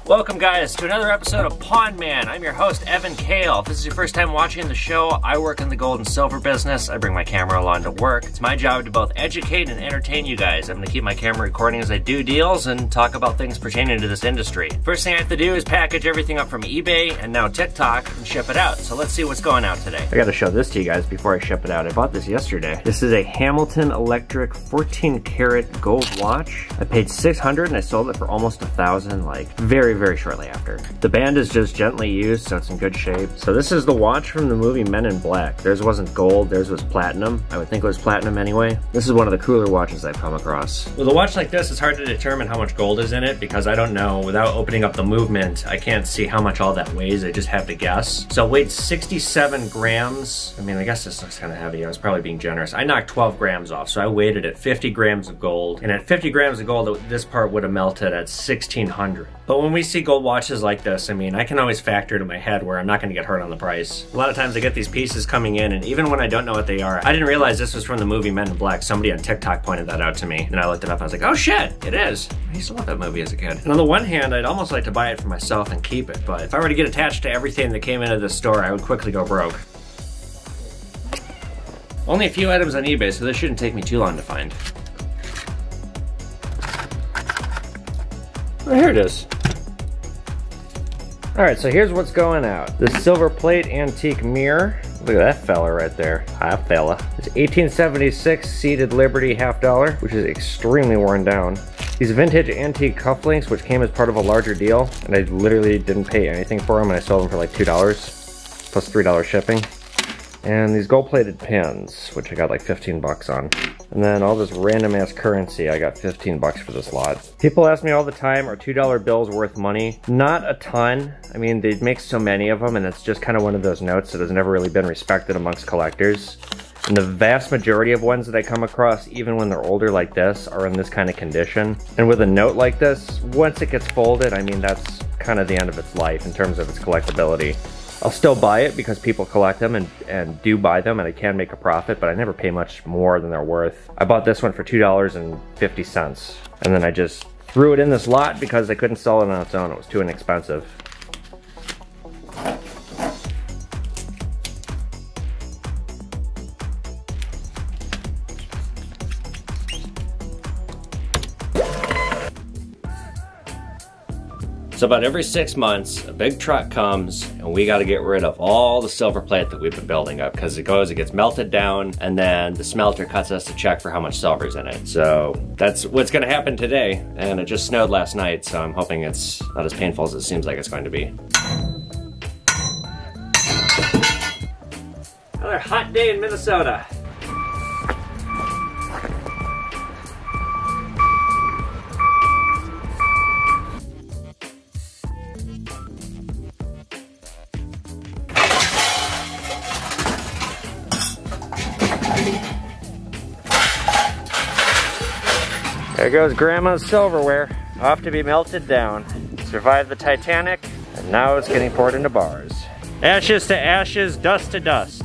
Welcome guys to another episode of Pawn Man. I'm your host Evan Kale. If this is your first time watching the show, I work in the gold and silver business. I bring my camera along to work. It's my job to both educate and entertain you guys. I'm going to keep my camera recording as I do deals and talk about things pertaining to this industry. First thing I have to do is package everything up from eBay and now TikTok and ship it out. So let's see what's going out today. I got to show this to you guys before I ship it out. I bought this yesterday. This is a Hamilton Electric 14 karat gold watch. I paid $600 and I sold it for almost $1,000 like very shortly after. The band is just gently used, so it's in good shape. So this is the watch from the movie Men in Black. Theirs wasn't gold, theirs was platinum. I would think it was platinum anyway. This is one of the cooler watches I've come across. With a watch like this, it's hard to determine how much gold is in it because I don't know. Without opening up the movement, I can't see how much all that weighs. I just have to guess. So it weighed 67 grams. I mean, I guess this looks kind of heavy. I was probably being generous. I knocked 12 grams off, so I weighed it at 50 grams of gold. And at 50 grams of gold, this part would have melted at 1,600. But when we see gold watches like this, I mean, I can always factor it in my head where I'm not going to get hurt on the price. A lot of times I get these pieces coming in, and even when I don't know what they are, I didn't realize this was from the movie Men in Black. Somebody on TikTok pointed that out to me, and I looked it up and I was like, oh shit, it is. I used to love that movie as a kid. And on the one hand, I'd almost like to buy it for myself and keep it, but if I were to get attached to everything that came into this store, I would quickly go broke. Only a few items on eBay, so this shouldn't take me too long to find. Oh, here it is. Alright, so here's what's going out. The silver plate antique mirror. Look at that fella right there. Hi, fella. It's 1876 seated Liberty $50, which is extremely worn down. These vintage antique cufflinks, which came as part of a larger deal, and I literally didn't pay anything for them, and I sold them for like $2, plus $3 shipping. And these gold-plated pins, which I got like 15 bucks on. And then all this random-ass currency, I got 15 bucks for this lot. People ask me all the time, are $2 bills worth money? Not a ton. I mean, they make so many of them, and it's just kind of one of those notes that has never really been respected amongst collectors. And the vast majority of ones that I come across, even when they're older like this, are in this kind of condition. And with a note like this, once it gets folded, I mean, that's kind of the end of its life in terms of its collectability. I'll still buy it because people collect them and do buy them, and I can make a profit, but I never pay much more than they're worth. I bought this one for $2.50, and then I just threw it in this lot because I couldn't sell it on its own. It was too inexpensive. So about every 6 months, a big truck comes and we got to get rid of all the silver plate that we've been building up because it gets melted down, and then the smelter cuts us a check for how much silver's in it. So that's what's going to happen today, and it just snowed last night, so I'm hoping it's not as painful as it seems like it's going to be. Another hot day in Minnesota. There goes Grandma's silverware, off to be melted down. Survived the Titanic, and now it's getting poured into bars. Ashes to ashes, dust to dust.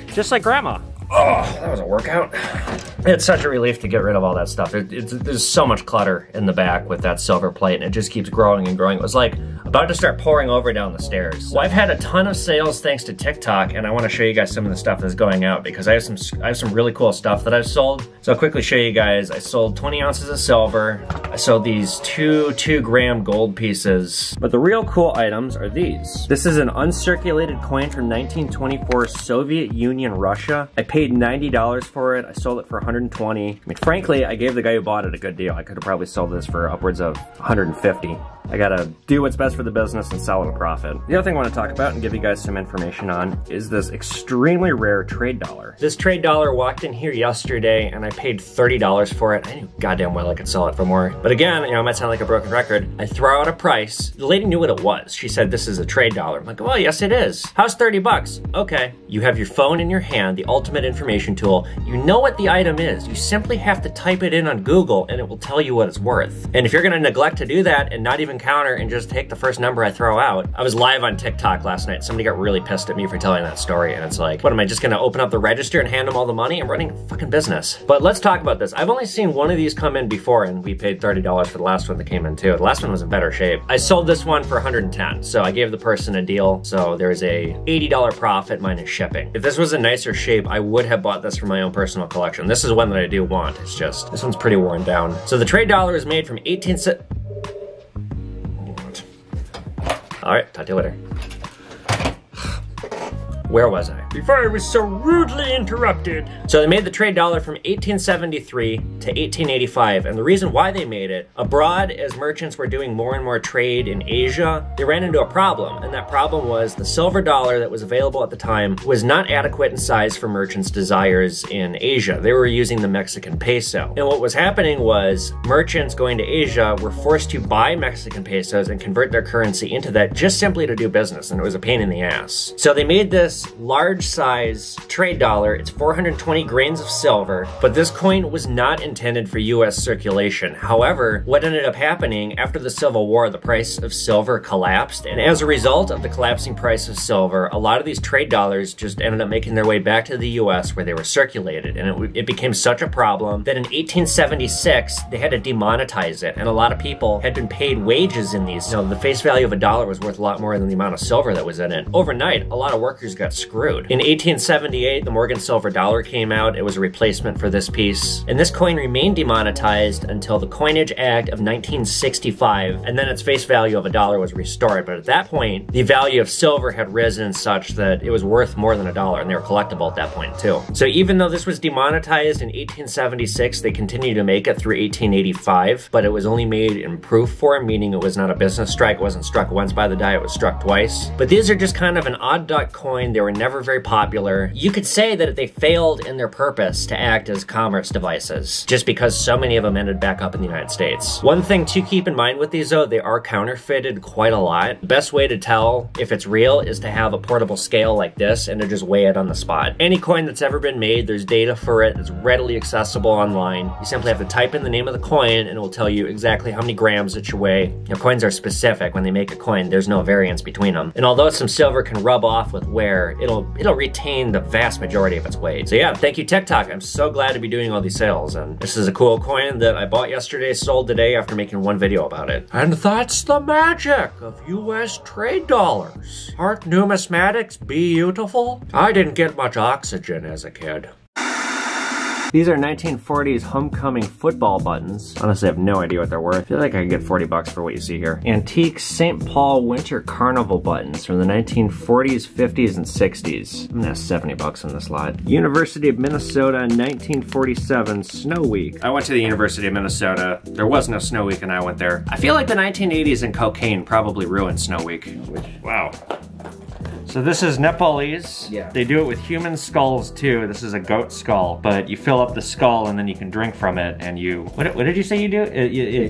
Just like Grandma. Oh, that was a workout. It's such a relief to get rid of all that stuff. There's so much clutter in the back with that silver plate, and it just keeps growing and growing. It was like about to start pouring over down the stairs. Well, I've had a ton of sales thanks to TikTok, and I want to show you guys some of the stuff that's going out because I have some really cool stuff that I've sold. So I'll quickly show you guys. I sold 20 ounces of silver. I sold these two 2-gram gold pieces. But the real cool items are these. This is an uncirculated coin from 1924 Soviet Union, Russia. I paid $90 for it. I sold it for $120. I mean, frankly, I gave the guy who bought it a good deal. I could have probably sold this for upwards of $150. I gotta do what's best for the business and sell at a profit. The other thing I want to talk about and give you guys some information on is this extremely rare trade dollar. This trade dollar walked in here yesterday and I paid $30 for it. I knew goddamn well I could sell it for more. But again, you know, it might sound like a broken record. I throw out a price. The lady knew what it was. She said, this is a trade dollar. I'm like, well, yes it is. How's 30 bucks? Okay. You have your phone in your hand, the ultimate information tool. You know what the item is. You simply have to type it in on Google and it will tell you what it's worth. And if you're gonna neglect to do that and not even encounter and just take the first number I throw out. I was live on TikTok last night. Somebody got really pissed at me for telling that story, and it's like, what, am I just gonna open up the register and hand them all the money? I'm running a fucking business. But let's talk about this. I've only seen one of these come in before, and we paid $30 for the last one that came in too. The last one was in better shape. I sold this one for $110, so I gave the person a deal, so there's a $80 profit minus shipping. If this was a nicer shape, I would have bought this for my own personal collection. This is one that I do want. It's just, this one's pretty worn down. So the trade dollar is made from 18 cents. All right, talk to you later. Where was I? Before I was so rudely interrupted. So they made the trade dollar from 1873 to 1885, and the reason why they made it, abroad, as merchants were doing more and more trade in Asia, they ran into a problem, and that problem was the silver dollar that was available at the time was not adequate in size for merchants' desires in Asia. They were using the Mexican peso. And what was happening was merchants going to Asia were forced to buy Mexican pesos and convert their currency into that just simply to do business, and it was a pain in the ass. So they made this large size trade dollar. It's 420 grains of silver, but this coin was not intended for US circulation. However, what ended up happening after the Civil War, the price of silver collapsed, and as a result of the collapsing price of silver, a lot of these trade dollars just ended up making their way back to the US where they were circulated, and it became such a problem that in 1876 they had to demonetize it, and a lot of people had been paid wages in these. You know, the face value of a dollar was worth a lot more than the amount of silver that was in it. Overnight, a lot of workers got screwed. In 1878, the Morgan silver dollar came out. It was a replacement for this piece. And this coin remained demonetized until the Coinage Act of 1965, and then its face value of a dollar was restored. But at that point, the value of silver had risen such that it was worth more than a dollar, and they were collectible at that point too. So even though this was demonetized in 1876, they continued to make it through 1885, but it was only made in proof form, meaning it was not a business strike. It wasn't struck once by the die, it was struck twice. But these are just kind of an odd duck coin. They were never very popular. You could say that they failed in their purpose to act as commerce devices, just because so many of them ended back up in the United States. One thing to keep in mind with these though, they are counterfeited quite a lot. The best way to tell if it's real is to have a portable scale like this and to just weigh it on the spot. Any coin that's ever been made, there's data for it. It's readily accessible online. You simply have to type in the name of the coin and it will tell you exactly how many grams it should weigh. You know, coins are specific. When they make a coin, there's no variance between them. And although some silver can rub off with wear, it'll retain the vast majority of its weight. So yeah, thank you TikTok. I'm so glad to be doing all these sales, and this is a cool coin that I bought yesterday, sold today after making one video about it. And that's the magic of US trade dollars. Aren't numismatics beautiful? I didn't get much oxygen as a kid. These are 1940s homecoming football buttons. Honestly, I have no idea what they're worth. I feel like I could get 40 bucks for what you see here. Antique St. Paul Winter Carnival buttons from the 1940s, 50s, and 60s. I'm gonna have 70 bucks on this lot. University of Minnesota 1947 Snow Week. I went to the University of Minnesota. There was no Snow Week and I went there. I feel like the 1980s and cocaine probably ruined Snow Week, which, wow. So this is Nepalese. Yeah. They do it with human skulls too. This is a goat skull, but you fill up the skull and then you can drink from it and you... What did you say you do?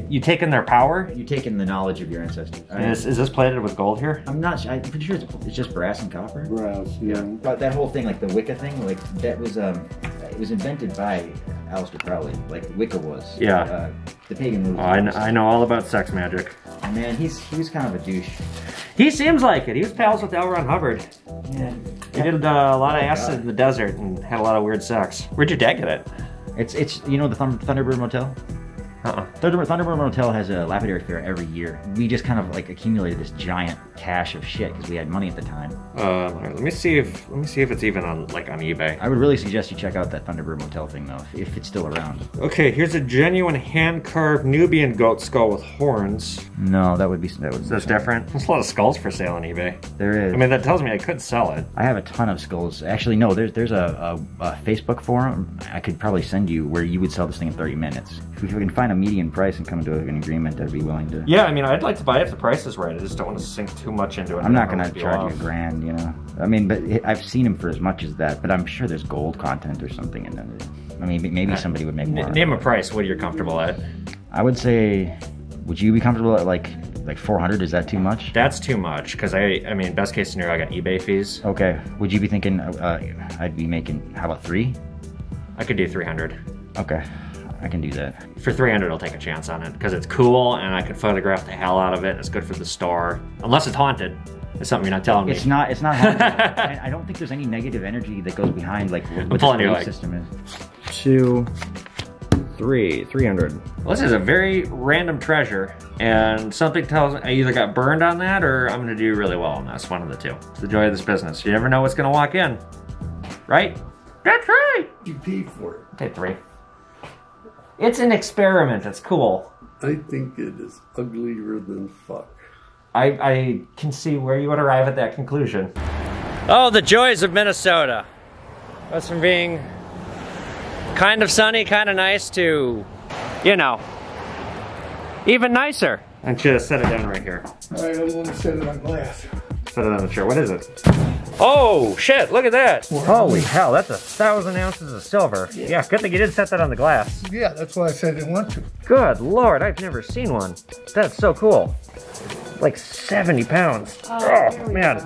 You take in their power? You take in the knowledge of your ancestors. Is this plated with gold here? I'm not sure. I'm pretty sure it's just brass and copper. Brass, yeah. But that whole thing, like the Wicca thing, like that was, it was invented by Aleister Crowley, like Wicca was. Yeah. The pagan movement. Oh, I know all about sex magic. Man, he was kind of a douche. He seems like it. He was pals with L. Ron Hubbard. Yeah. He did a lot of acid in the desert and had a lot of weird sex. Where'd your dad get it? It's you know the Thunderbird Motel? Thunderbird Motel has a lapidary fair every year. We just kind of like accumulated this giant cache of shit because we had money at the time. Let me see if it's even on eBay. I would really suggest you check out that Thunderbird Motel thing though, if it's still around. Okay, here's a genuine hand-carved Nubian goat skull with horns. No, that would be That's different. There's a lot of skulls for sale on eBay. There is. I mean, that tells me I could sell it. I have a ton of skulls. Actually, no. There's a Facebook forum I could probably send you where you would sell this thing in 30 minutes. If we can find a median price and come into an agreement, I'd be willing to. Yeah, I mean, I'd like to buy it if the price is right. I just don't want to sink too much into it. I'm not going to charge you $1,000, you know. I mean, but I've seen them for as much as that. But I'm sure there's gold content or something in it. I mean, maybe somebody would make more. Name a price. What you're comfortable at? I would say, would you be comfortable at like 400? Is that too much? That's too much because I mean, best case scenario, I got eBay fees. Okay. Would you be thinking I'd be making? How about 3? I could do 300. Okay. I can do that. For 300, I'll take a chance on it because it's cool and I can photograph the hell out of it. It's good for the store. Unless it's haunted. It's something you're not telling me. It's not haunted. I don't think there's any negative energy that goes behind like what the belief system is. 2, 3, 300. Well, this is a very random treasure, and something tells me I either got burned on that or I'm gonna do really well on this, one of the two. It's the joy of this business. You never know what's gonna walk in, right? That's right! You paid for it. Paid 3. It's an experiment, it's cool. I think it is uglier than fuck. I can see where you would arrive at that conclusion. Oh, the joys of Minnesota. Goes from being kind of sunny, kind of nice to, you know, even nicer. And just set it down right here. All right, I'm gonna set it on glass. Set it on the chair. What is it? Oh, shit, look at that. Holy hell, that's 1,000 ounces of silver. Yeah, good thing you did set that on the glass. Yeah, that's why I said I didn't want to. Good Lord, I've never seen one. That's so cool. Like 70 pounds. Oh, man.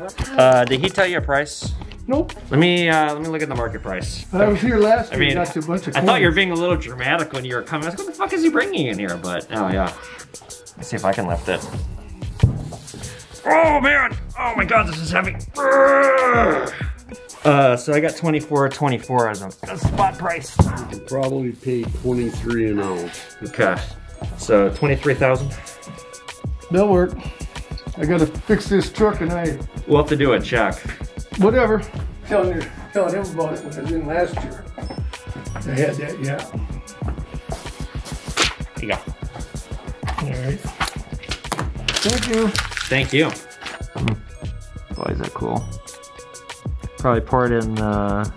Did he tell you a price? Nope. Let me look at the market price. I was here last year. I mean, got you a bunch of I thought you were being a little dramatic when you were coming. I was like, what the fuck is he bringing in here? But, oh yeah. Let's see if I can lift it. Oh man! Oh my god, this is heavy. So I got 24 as a spot price. You can probably pay 23 an ounce. Okay. So 23,000. That'll work. I gotta fix this truck and We'll have to do a check. whatever. Telling him about it when I was in last year. I had that, yeah. Here you go. All right. Thank you. Thank you. Boy, is that cool. Probably poured in the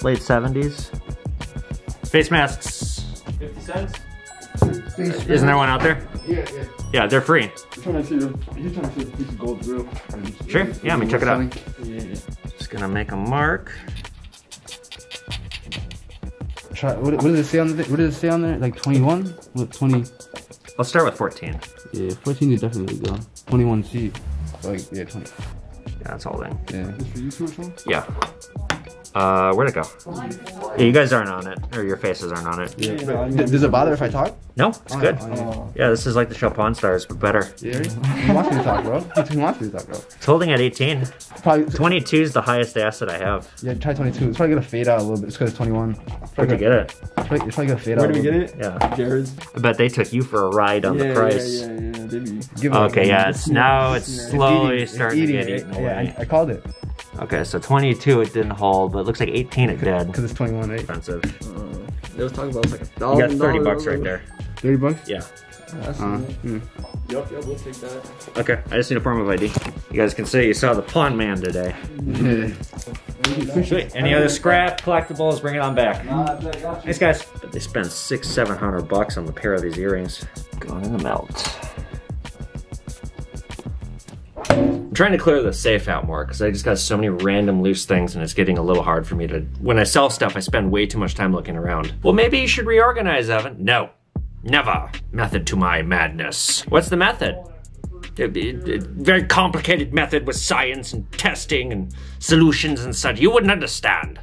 late 70s. Face masks. 50 cents? Isn't there one out there? Yeah. Yeah, they're free. You're trying to see the piece of gold drill. Sure. Yeah, let me check it out. Yeah. Just gonna make a mark. Try, what does it say on the? What does it say on there? Like 21? What 20? Let's start with 14. Yeah, 14 is definitely go. 21C. Like yeah, 20. Yeah, that's all then. Yeah. This for you too or something? Yeah. Where'd it go? Yeah, you guys aren't on it, or your faces aren't on it. Yeah. Does it bother if I talk? No, it's good. Oh, Yeah, this is like the show Pawn Stars, but better. yeah. You want me to talk, bro? You want me to talk, bro? It's holding at 18. Probably. 22 is the highest asset I have. Yeah, try 22. It's probably gonna fade out a little bit. It's because it's 21. Where'd you get it? It's probably gonna fade out. Where did we get it? Yeah. Jared's. I bet they took you for a ride on the price. Yeah. They be. Give it Okay, a- yeah, now it's It's slowly eating, it's starting to get eating, eaten right? away. Yeah, I called it. Okay, so 22 it didn't hold, but it looks like 18 it did. Because it's 21, right? Expensive. They was talking about it's like You got $1,000. 30 bucks right there. 30 bucks? Yeah. That's Yep, we'll take that. Okay, I just need a form of ID. You guys can say you saw the Pawn Man today. Yeah. Sweet. Any other scrap, collectibles, bring it on back. Thanks, guys. But they spent $600-700 on the pair of these earrings. Going in the melt. I'm trying to clear the safe out more because I just got so many random loose things and it's getting a little hard for me to... When I sell stuff, I spend way too much time looking around. Well, maybe you should reorganize, Evan. No. Never. Method to my madness. What's the method? A very complicated method with science and testing and solutions and such. You wouldn't understand.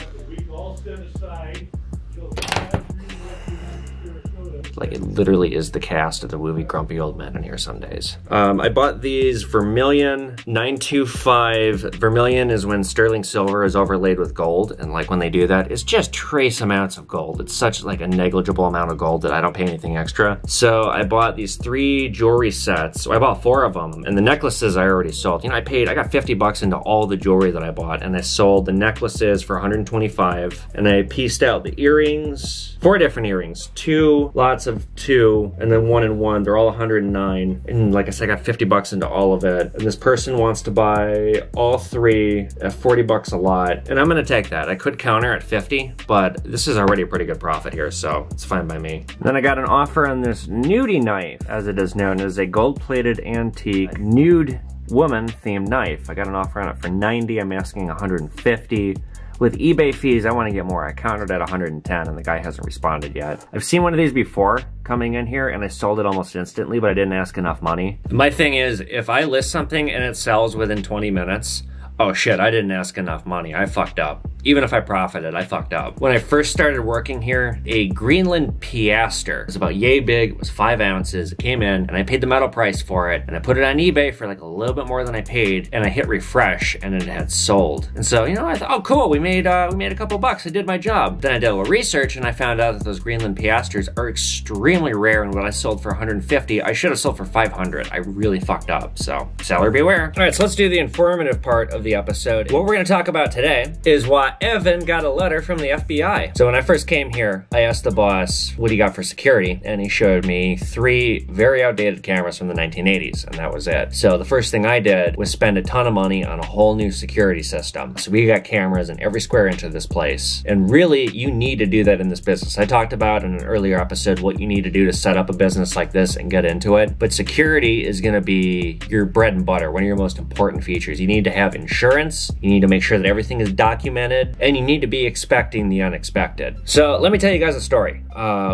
Like, it literally is the cast of the movie Grumpy Old Men in here some days. I bought these Vermilion 925. Vermilion is when sterling silver is overlaid with gold, and like when they do that, it's just trace amounts of gold. It's such like a negligible amount of gold that I don't pay anything extra. So I bought these 3 jewelry sets. I bought 4 of them, and the necklaces I already sold. You know, I got $50 into all the jewelry that I bought, and I sold the necklaces for $125, and I pieced out the earrings, 4 different earrings, 2 lots of 2, and then 1 and 1. They're all 109, and like I said, I got $50 into all of it. And this person wants to buy all 3 at $40 a lot, and I'm gonna take that. I could counter at 50, but this is already a pretty good profit here, so it's fine by me. Then I got an offer on this nudie knife, as it is known as a gold-plated antique nude woman-themed knife. I got an offer on it for 90. I'm asking 150. With eBay fees, I want to get more. I countered at 110 and the guy hasn't responded yet. I've seen one of these before coming in here and I sold it almost instantly, but I didn't ask enough money. My thing is, if I list something and it sells within 20 minutes, oh shit, I didn't ask enough money. I fucked up. Even if I profited, I fucked up. When I first started working here, a Greenland piaster was about yay big, it was 5 ounces, it came in, and I paid the metal price for it, and I put it on eBay for like a little bit more than I paid, and I hit refresh, and it had sold. And so, you know, I thought, oh cool, we made a couple bucks, I did my job. Then I did a little research, and I found out that those Greenland piasters are extremely rare, and what I sold for 150, I should have sold for 500. I really fucked up, so seller beware. All right, so let's do the informative part of the episode. What we're gonna talk about today is why Evan got a letter from the FBI. So when I first came here, I asked the boss, what do you got for security? And he showed me 3 very outdated cameras from the 1980s, and that was it. So the first thing I did was spend a ton of money on a whole new security system. So we got cameras in every square inch of this place. And really, you need to do that in this business. I talked about in an earlier episode what you need to do to set up a business like this and get into it. But security is gonna be your bread and butter, one of your most important features. You need to have insurance, you need to make sure that everything is documented, and you need to be expecting the unexpected. So let me tell you guys a story.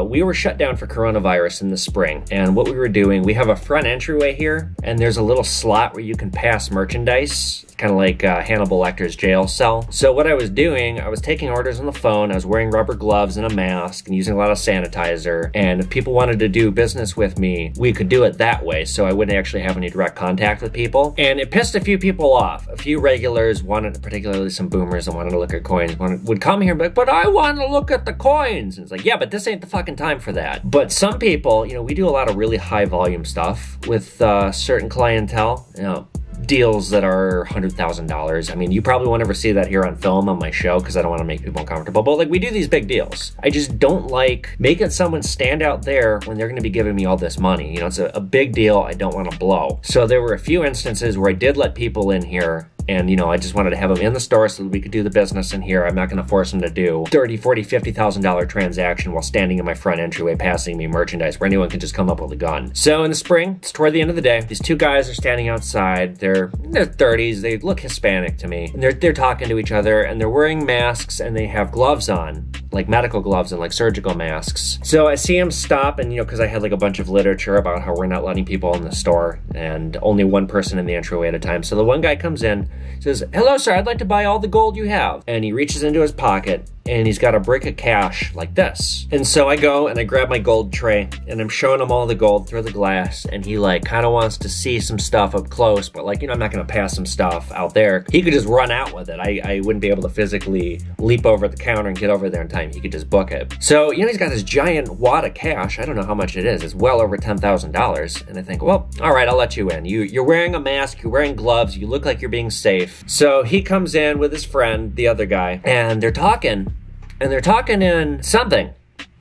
We were shut down for coronavirus in the spring, and what we were doing, we have a front entryway here, and there's a little slot where you can pass merchandise, kind of like Hannibal Lecter's jail cell. So what I was doing, I was taking orders on the phone, I was wearing rubber gloves and a mask and using a lot of sanitizer, and if people wanted to do business with me, we could do it that way, so I wouldn't actually have any direct contact with people. And it pissed a few people off. A few regulars wanted, particularly some boomers that wanted to look at coins, would come here and be like, but I want to look at the coins. And it's like, yeah, but this ain't the fucking time for that. But some people, you know, we do a lot of really high volume stuff with certain clientele, you know, deals that are $100,000. I mean, you probably won't ever see that here on film on my show because I don't want to make people uncomfortable, but like we do these big deals. I just don't like making someone stand out there when they're going to be giving me all this money. You know, it's a big deal I don't want to blow. So there were a few instances where I did let people in here, and, you know, I just wanted to have them in the store so that we could do the business in here. I'm not going to force them to do $30, $40, $50,000 transaction while standing in my front entryway passing me merchandise where anyone can just come up with a gun. So in the spring, it's toward the end of the day, these 2 guys are standing outside. They're in their 30s. They look Hispanic to me. And they're talking to each other, and they're wearing masks, and they have gloves on, like medical gloves and like surgical masks. So I see them stop, and, you know, because I had like a bunch of literature about how we're not letting people in the store and only 1 person in the entryway at a time. So the one guy comes in, says, hello sir, I'd like to buy all the gold you have. And he reaches into his pocket and he's got a brick of cash like this. And so I go and I grab my gold tray and I'm showing him all the gold through the glass, and he like kind of wants to see some stuff up close, but like, you know, I'm not gonna pass some stuff out there. He could just run out with it. I wouldn't be able to physically leap over the counter and get over there in time. He could just book it. So, you know, he's got this giant wad of cash. I don't know how much it is. It's well over $10,000. And I think, well, all right, I'll let you in. You're wearing a mask, you're wearing gloves, you look like you're being safe. So he comes in with his friend, the other guy, and they're talking. And they're talking in something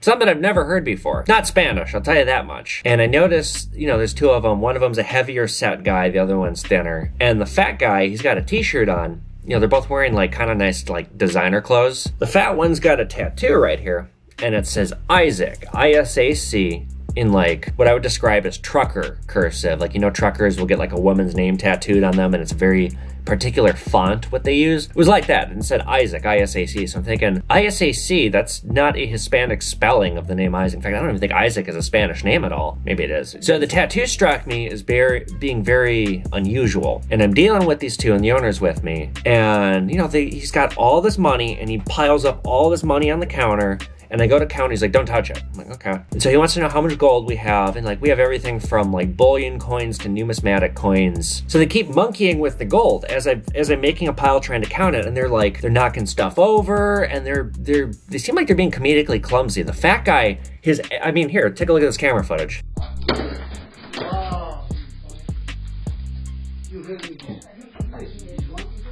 I've never heard before. Not Spanish, I'll tell you that much. And I noticed, you know, there's 2 of them. One of them's a heavier set guy, the other one's thinner. And the fat guy, he's got a t-shirt on. You know, they're both wearing like kind of nice like designer clothes. The fat one's got a tattoo right here, and it says Isaac, I-S-A-C, in like what I would describe as trucker cursive. Like, you know, truckers will get like a woman's name tattooed on them, and it's a very particular font what they use. It was like that, and it said Isaac, I-S-A-C. So I'm thinking, I-S-A-C, that's not a Hispanic spelling of the name Isaac. In fact, I don't even think Isaac is a Spanish name at all. Maybe it is. So the tattoo struck me as being very unusual. And I'm dealing with these 2, and the owner's with me. And, you know, he's got all this money, and he piles up all this money on the counter. And I go to count, he's like, don't touch it. I'm like, okay. And so he wants to know how much gold we have. And like, we have everything from like bullion coins to numismatic coins. So they keep monkeying with the gold as I'm making a pile trying to count it. And they're like, they're knocking stuff over, and they seem like they're being comedically clumsy. The fat guy, I mean, here, take a look at this camera footage.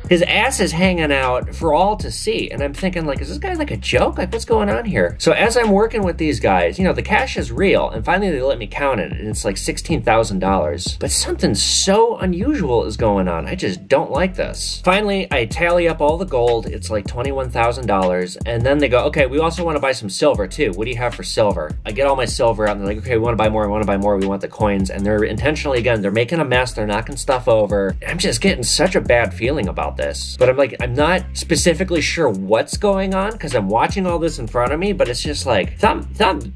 His ass is hanging out for all to see. And I'm thinking, like, is this guy like a joke? Like, what's going on here? So as I'm working with these guys, you know, the cash is real. And finally they let me count it, and it's like $16,000. But something so unusual is going on. I just don't like this. Finally, I tally up all the gold. It's like $21,000. And then they go, okay, we also want to buy some silver too. What do you have for silver? I get all my silver out, and they're like, okay, we want to buy more, we want to buy more, we want the coins. And they're intentionally, again, they're making a mess. They're knocking stuff over. I'm just getting such a bad feeling about this. But I'm like, I'm not specifically sure what's going on because I'm watching all this in front of me, but it's just like, something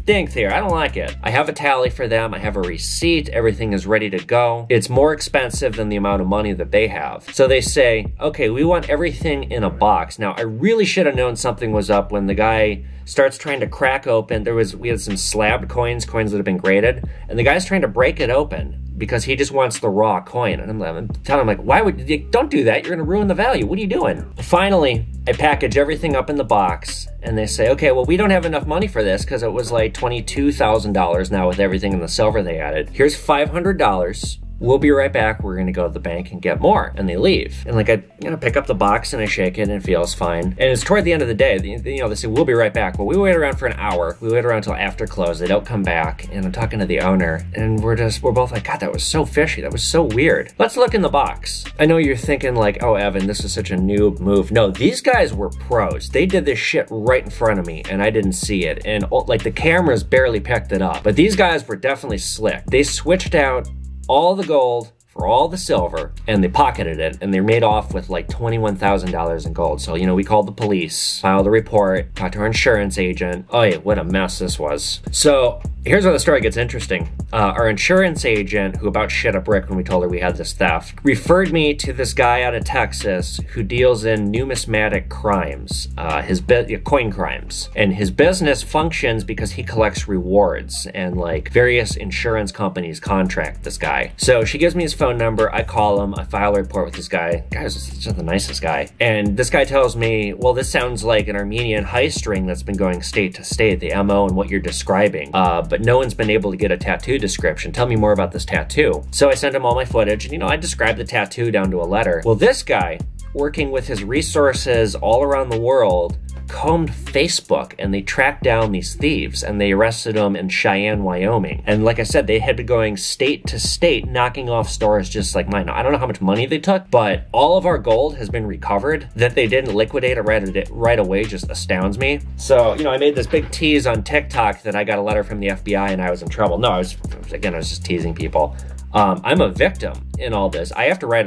stinks here. I don't like it. I have a tally for them. I have a receipt. Everything is ready to go. It's more expensive than the amount of money that they have. So they say, okay, we want everything in a box. Now, I really should have known something was up when the guy starts trying to crack open. We had some slabbed coins that have been graded, and the guy's trying to break it open because he just wants the raw coin. And I'm telling him, like, why would you, don't do that? You're gonna ruin the value. What are you doing? Finally, I package everything up in the box, and they say, okay, well, we don't have enough money for this because it was like $22,000 now with everything in the silver they added. Here's $500. We'll be right back. We're gonna go to the bank and get more. And they leave. And like, I pick up the box and I shake it and it feels fine. And it's toward the end of the day, they say, we'll be right back. Well, we wait around for an hour. We wait around until after close. They don't come back. And I'm talking to the owner and we're both like, God, that was so fishy. That was so weird. Let's look in the box. I know you're thinking like, oh, Evan, this is such a noob move. No, these guys were pros. They did this shit right in front of me and I didn't see it. And like the cameras barely picked it up. But these guys were definitely slick. They switched out all the gold for all the silver, and they pocketed it, and they made off with like $21,000 in gold. So, we called the police, filed a report, talked to our insurance agent. Oh yeah, what a mess this was. So, here's where the story gets interesting. Our insurance agent, who about shit up Rick when we told her we had this theft, referred me to this guy out of Texas who deals in numismatic crimes, coin crimes. And his business functions because he collects rewards, and like various insurance companies contract this guy. So she gives me his phone number, I call him, I file a report with this guy. Guy's just the nicest guy. And this guy tells me, well, this sounds like an Armenian heist ring that's been going state to state, the MO and what you're describing. But no one's been able to get a tattoo description. Tell me more about this tattoo. So I sent him all my footage, and I described the tattoo down to a letter. Well, this guy, working with his resources all around the world, combed Facebook and they tracked down these thieves and they arrested them in Cheyenne, Wyoming. And like I said, they had been going state to state, knocking off stores just like mine. Now, I don't know how much money they took, but all of our gold has been recovered. That they didn't liquidate it right away just astounds me. So, I made this big tease on TikTok that I got a letter from the FBI and I was in trouble. No, I was just teasing people. I'm a victim in all this. I have to write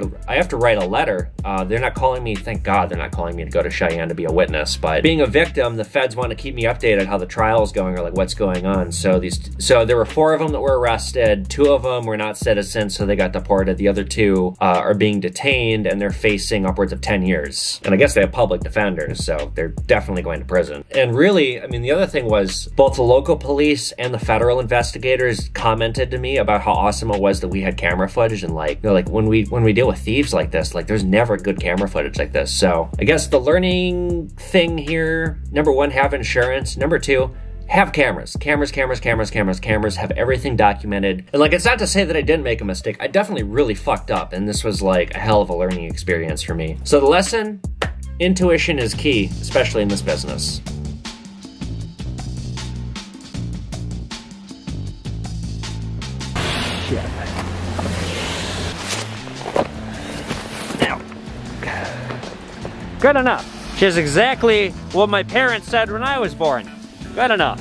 a letter. They're not calling me, thank God they're not calling me to go to Cheyenne to be a witness, but being a victim, the feds want to keep me updated how the trial is going or like what's going on. So there were 4 of them that were arrested. 2 of them were not citizens, so they got deported. The other 2 are being detained and they're facing upwards of 10 years. And I guess they have public defenders, so they're definitely going to prison. And really, the other thing was both the local police and the federal investigators commented to me about how awesome it was that we had camera footage, and like when we deal with thieves like this, like there's never good camera footage like this. So I guess the learning thing here, number 1, have insurance. Number 2, have cameras. Cameras, have everything documented. And like, it's not to say that I didn't make a mistake. I definitely really fucked up, and this was like a hell of a learning experience for me. So the lesson, intuition is key, especially in this business. Good enough. Which is exactly what my parents said when I was born. Good enough.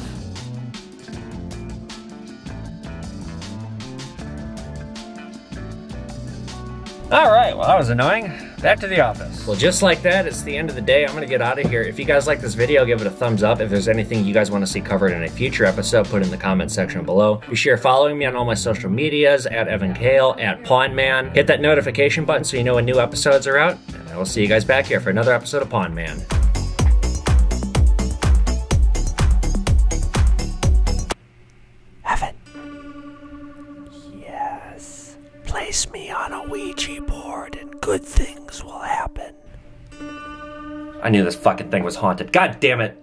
All right, well, that was annoying. Back to the office. Well, just like that, it's the end of the day. I'm gonna get out of here. If you guys like this video, give it a thumbs up. If there's anything you guys wanna see covered in a future episode, put it in the comment section below. Be sure you're following me on all my social medias, at Evan Kale, at PawnMan. Hit that notification button so you know when new episodes are out. And I will see you guys back here for another episode of PawnMan. Evan. Yes. Place me on a Ouija board and good things will happen. I knew this fucking thing was haunted. God damn it.